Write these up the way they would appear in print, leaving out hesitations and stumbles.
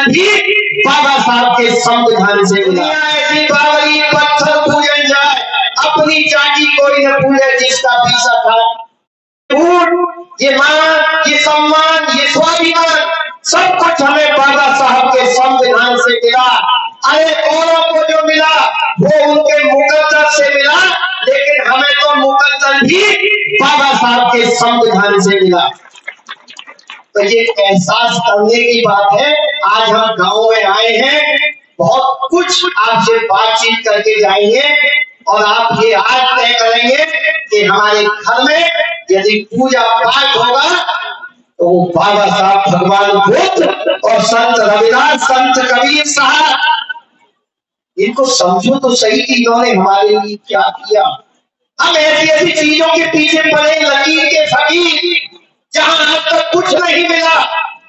मुकद्दर भी बाबा साहब के संविधान से मिला। ऐसी बावरी पत्थर पूजन जाए, अपनी चाची कोई न पूजे जिसका पीसा था। ये मान, ये सम्मान, ये स्वाभिमान सब कुछ हमें बाबा साहब के संविधान से मिला। अरे औरों को जो मिला वो उनके मुकद्दर से मिला, लेकिन हमें तो मुकद्दर भी बाबा साहब के संविधान से मिला। तो ये एहसास करने की बात है। आज हम गांव में आए हैं, बहुत कुछ आपसे बातचीत करके जाएंगे और आप ये आज तय करेंगे कि हमारे घर में यदि पूजा पाठ होगा तो वो बाबा साहब, भगवान बुद्ध और संत रविदास, संत कबीर साहब, इनको समझो तो सही कि इन्होंने हमारे लिए क्या किया। हम ऐसी ऐसी चीजों के पीछे पड़े लकीर के फकीर, जहां आज तक कुछ नहीं मिला,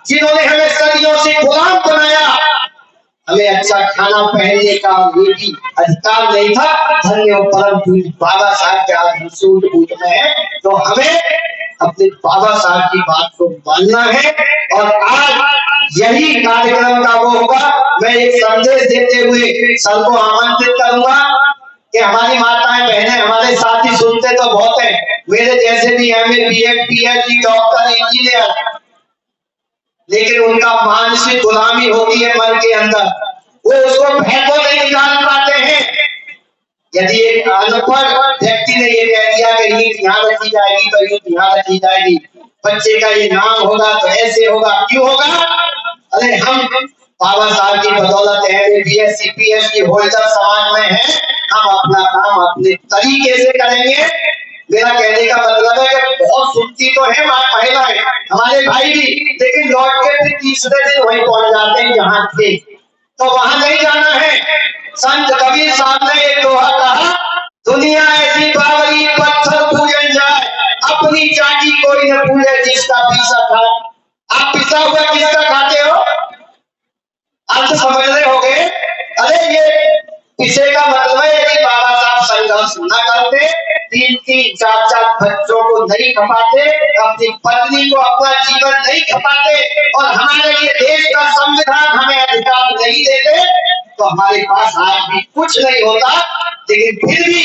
जिन्होंने हमें सदियों से गुलाम बनाया। हमें अच्छा खाना पहनने का ये भी अधिकार नहीं था। धन्य परम पूज्य बाबा साहब के आज सूट बूट में है, तो हमें अपने बाबा साहब की बात को मानना है। और आज यही कार्यक्रम का वो होगा। मैं एक संदेश देते हुए सबको आमंत्रित करूंगा कि हमारी माताएं बहनें, हमारे साथी सुनते तो बहुत है, मेरे जैसे भी MA, BEd, PhD, doctor, engineer, लेकिन उनका मानसिक गुलामी होती है मन के अंदर, वो उसको भय को नहीं निकाल पाते हैं। यदि एक अनपढ़ व्यक्ति ने ये कह दिया कि ये ध्यान रखी जाएगी तो ये ध्यान रखी जाएगी, बच्चे का ये नाम होगा तो ऐसे होगा, क्यों होगा? अरे हम बाबा साहब की बदौलत है, बीएससी पीएचडी होल्डर समाज में है, हम अपना काम अपने तरीके से करेंगे। मेरा कहने का मतलब है कि बहुत सुनती तो है महिलाएं, हमारे भाई भी, लेकिन लौट के फिर तीसरे दिन वहीं पहुंच जाते हैं जहां थे। तो वहां नहीं जाना है। संत कबीर साहब ने एक दोहा कहा, दुनिया ऐसी बावरी पत्थर पूजन जाए, अपनी चाची कोई न पूजे जिसका पीसा था। आप पिसा हुआ किसका खाते हो? आप समझ रहे होगे। अरे ये पिसे का मतलब है यदि बाबा साहब संघर्ष न करते, 3-3, 4-4 बच्चों को नहीं खपाते, अपनी पत्नी को अपना जीवन नहीं खपाते और हमारे लिए देश का संविधान हमें अधिकार नहीं देते, तो हमारे पास आज भी कुछ नहीं होता। लेकिन फिर भी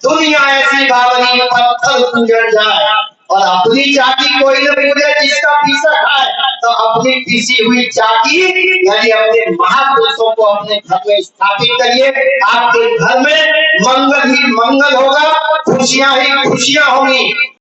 दुनिया ऐसी बावरी पत्थर पूजन जाए और अपनी चाकी कोई न पूजे जिसका पीसा खाए, तो अपनी पीसी हुई चाकी यानी अपने महापुरुषों को अपने घर में स्थापित करिए। आपके घर में मंगल ही मंगल होगा, खुशियां ही खुशियां होंगी।